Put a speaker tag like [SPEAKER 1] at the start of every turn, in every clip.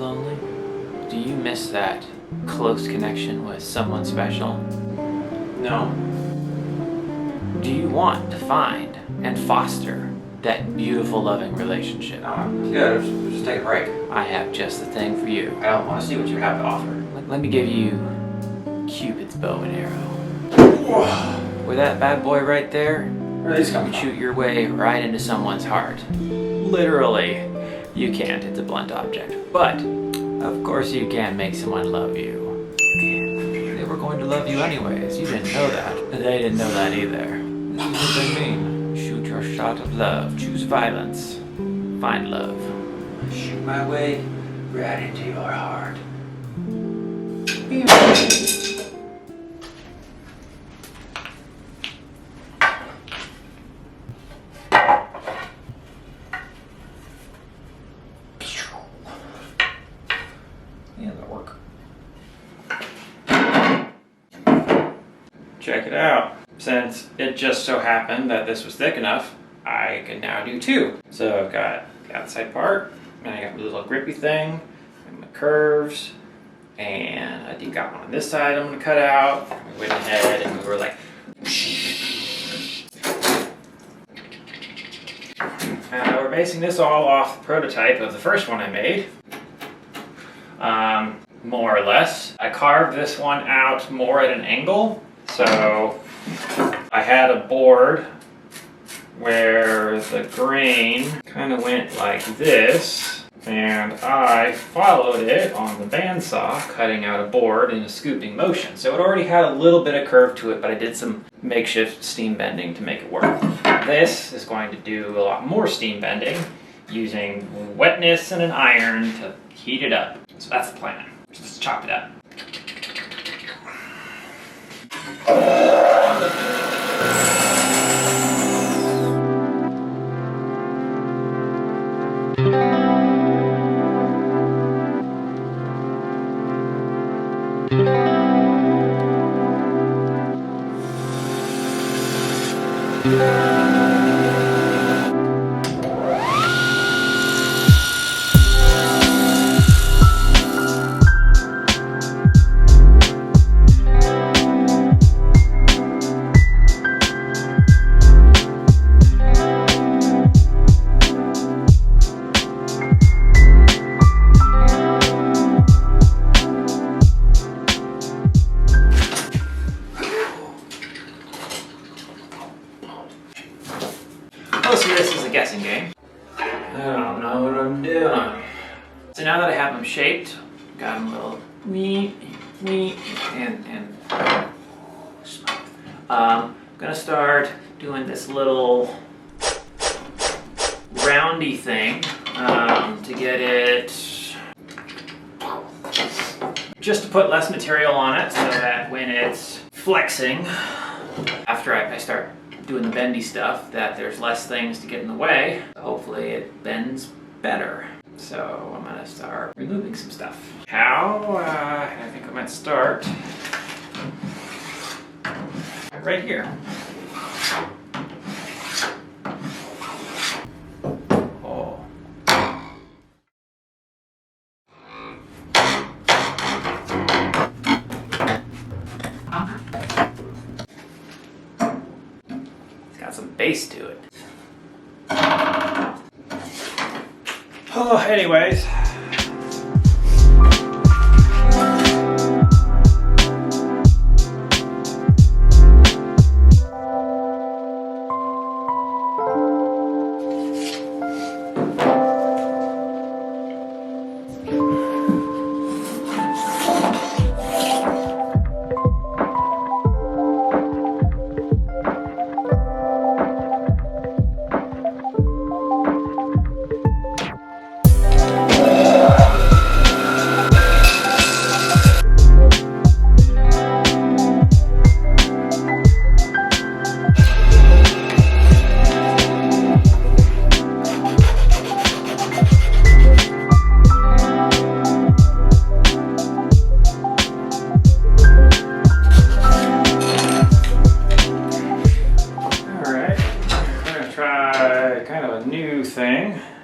[SPEAKER 1] lonely? Do you miss that close connection with someone special? No. Do you want to find and foster that beautiful, loving relationship?
[SPEAKER 2] Yeah, just take a break.
[SPEAKER 1] I have just the thing for you.
[SPEAKER 2] I don't want to see what you have to offer.
[SPEAKER 1] Let me give you Cupid's bow and arrow. With that bad boy right there,
[SPEAKER 2] Where are these coming
[SPEAKER 1] you
[SPEAKER 2] from?
[SPEAKER 1] shoot your way right into someone's heart. Literally. You can't, it's a blunt object. But, of course you can make someone love you. They were going to love you anyways, you didn't know that. They didn't know that either. This is what they mean. Shoot your shot of love, choose violence, find love.
[SPEAKER 2] Shoot my way right into your heart. Yeah, that'll work.
[SPEAKER 1] Check it out. Since it just so happened that this was thick enough, I can now do two. So I've got the outside part, and I got my little grippy thing, and my curves, and I think got one on this side I'm gonna cut out. We went ahead and we were like, we're basing this all off the prototype of the first one I made. More or less. I carved this one out more at an angle, so I had a board where the grain kind of went like this, and I followed it on the bandsaw, cutting out a board in a scooping motion. So it already had a little bit of curve to it, but I did some makeshift steam bending to make it work. This is going to do a lot more steam bending using wetness and an iron to heat it up. So that's the plan. Just chop it up. Most of this is a guessing game. I don't know what I'm doing. So now that I have them shaped, got them a little and I'm gonna start doing this little roundy thing to get it, just to put less material on it so that when it's flexing, after I start doing the bendy stuff, that there's less things to get in the way. Hopefully it bends better. So I'm gonna start removing some stuff. How? I think I might start right here. Oh. Got some bass to it. Oh, anyways.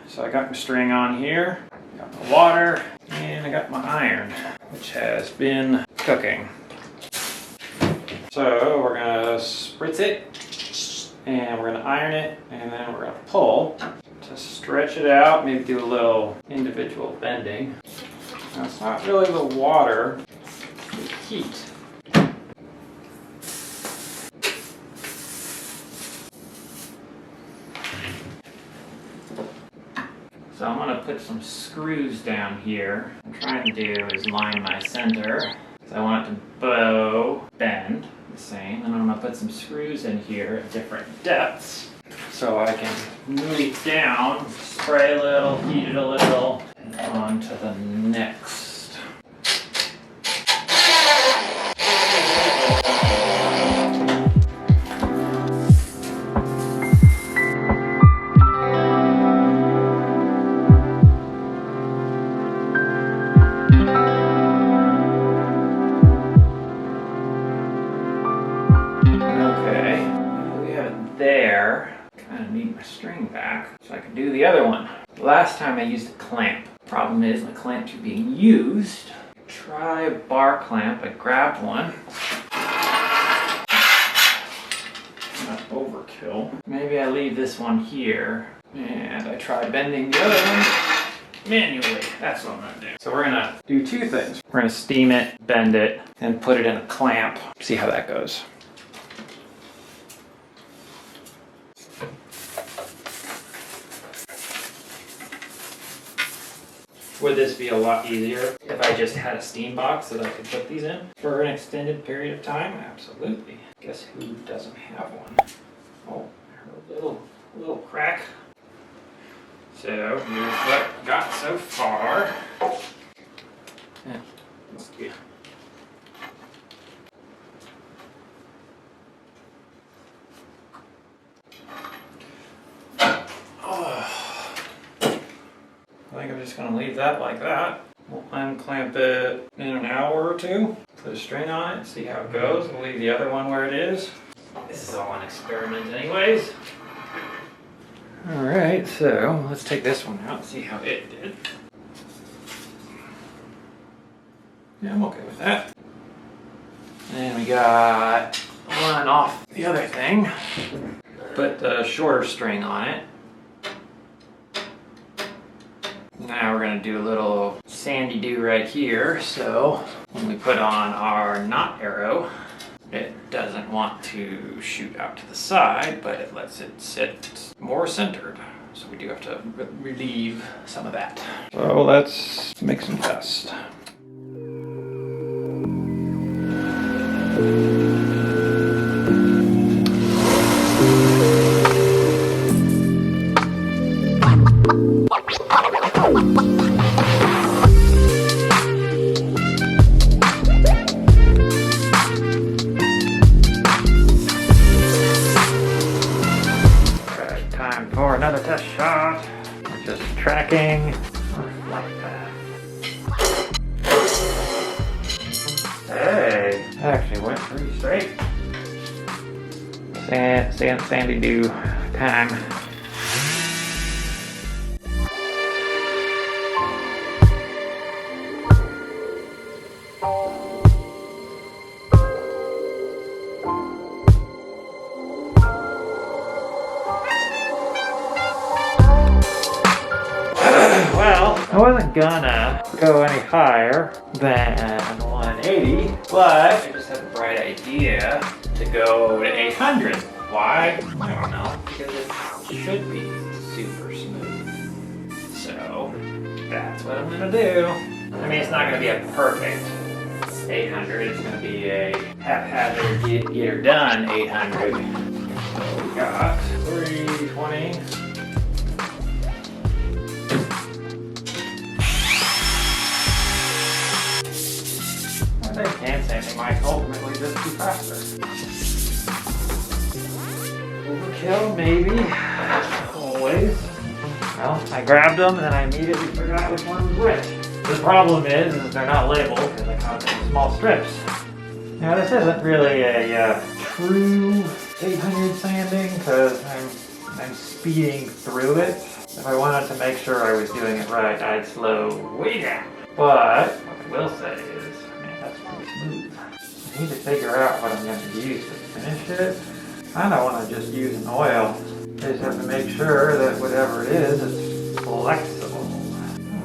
[SPEAKER 1] So I got my string on here, got my water, And I got my iron, which has been cooking. So we're gonna spritz it, and we're gonna iron it, and then we're gonna pull to stretch it out, maybe do a little individual bending. Now it's not really the water, it's the heat. So I'm going to put some screws down here. What I'm trying to do is line my center. So I want it to bend the same. And I'm going to put some screws in here at different depths. So I can move it down, spray a little, heat it a little, and on to the next. String back so I can do the other one. Last time I used a clamp. Problem is my clamps are being used. Try a bar clamp. I grabbed one. Not overkill. Maybe I leave this one here and I try bending the other one manually. That's what I'm gonna do. So we're gonna do two things. We're gonna steam it, bend it, and put it in a clamp. See how that goes. Would this be a lot easier if I just had a steam box that I could put these in for an extended period of time? Absolutely. Guess who doesn't have one? Oh, I heard a little crack. So here's what I got so far. Yeah, let's do it. I think I'm just going to leave that like that. We'll unclamp it in an hour or two, put a string on it, see how it goes. We'll leave the other one where it is. This is all an experiment anyways. Alright, so let's take this one out and see how it did. Yeah, I'm okay with that. And we got one off the other thing. Put the shorter string on it. Now we're going to do a little sandy do right here, so when we put on our knot arrow, it doesn't want to shoot out to the side, but it lets it sit more centered. So we do have to relieve some of that. So let's make some dust. Time for another test shot. We're just tracking our flight path. Hey, that actually went pretty straight. Sandy do time. I wasn't gonna go any higher than 180, but I just had a bright idea to go to 800. Why? I don't know, because it should be super smooth. So that's what I'm gonna do. I mean, it's not gonna be a perfect 800, it's gonna be a haphazard get her done 800. So we got 320. They can't say anything, might ultimately just be faster. Overkill, maybe. Always. Well, I grabbed them and then I immediately forgot which one was which. The problem is they're not labeled because I caught them in small strips. Now this isn't really a true 800 sanding because I'm speeding through it. If I wanted to make sure I was doing it right, I'd slow way down. But what I will say is, man, that's pretty smooth. I need to figure out what I'm going to use to finish it. I don't want to just use an oil. I just have to make sure that whatever it is, it's flexible.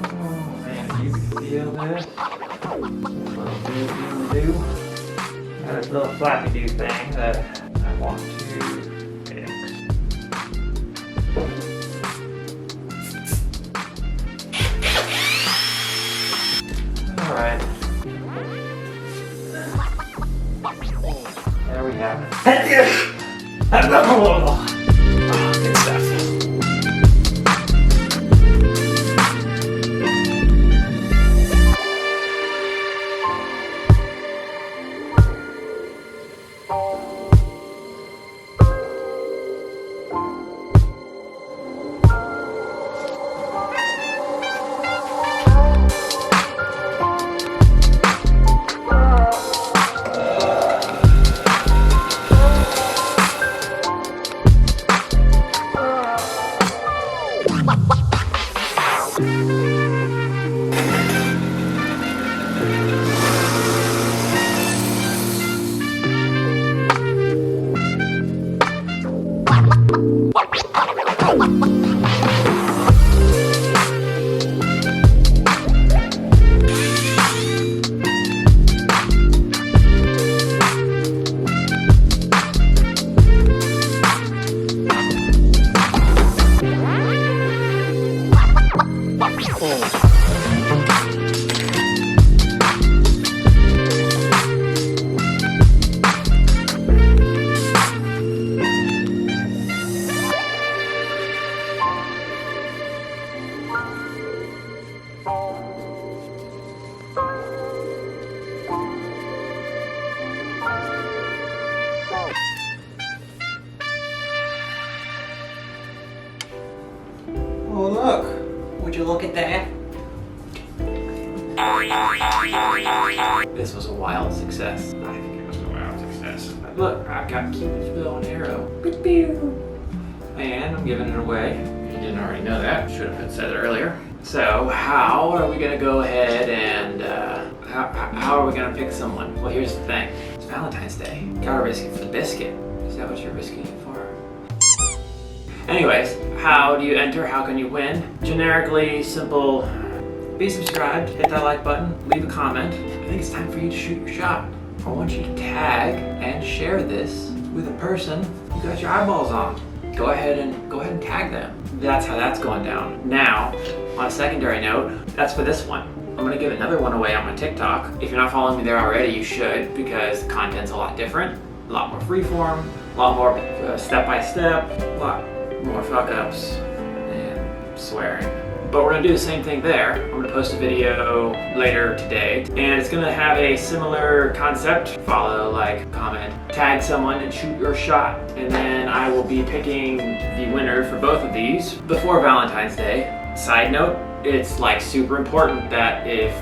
[SPEAKER 1] Oh man, if you can feel this. Little do. Got this little flappy do thing that I want to fix. Alright. There we have it. Good stuff.
[SPEAKER 2] Oh look, would you look at that?
[SPEAKER 1] This was a wild success. I think it was a wild success. Look, I've got Cupid's bow and arrow. And I'm giving it away. You didn't already know that. Should have said it earlier. So how are we gonna go ahead and how are we gonna pick someone? Well, here's the thing. It's Valentine's Day. Gotta risk it for the biscuit. Is that what you're risking it for? Anyways, how do you enter? How can you win? Generically simple. Be subscribed, hit that like button, leave a comment. I think it's time for you to shoot your shot. I want you to tag and share this with a person you got your eyeballs on. Go ahead and tag them. That's how that's going down. Now, on a secondary note, that's for this one. I'm gonna give another one away on my TikTok. If you're not following me there already, you should, because the content's a lot different, a lot more freeform, a lot more step-by-step, a lot more fuck-ups and swearing. But we're gonna do the same thing there. I'm gonna post a video later today, and it's gonna have a similar concept. Follow, like, comment, tag someone and shoot your shot. And then I will be picking the winner for both of these before Valentine's Day. Side note, it's like super important that if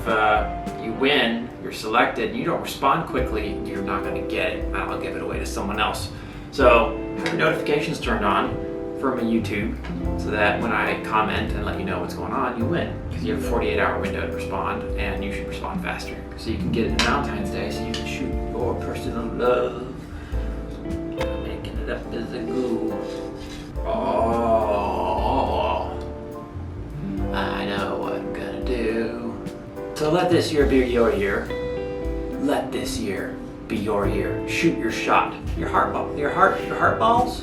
[SPEAKER 1] you win, you're selected, you don't respond quickly, you're not gonna get it. I'll give it away to someone else. So have your notifications turned on for my YouTube, so that when I comment and let you know what's going on, you win. Because you have a 48-hour window to respond, and you should respond faster. So you can get it in Valentine's Day, so you can shoot your personal love. Making it up as I go. Oh, I know what I'm gonna do. So let this year be your year. Let this year be your year. Shoot your shot. Your heart balls.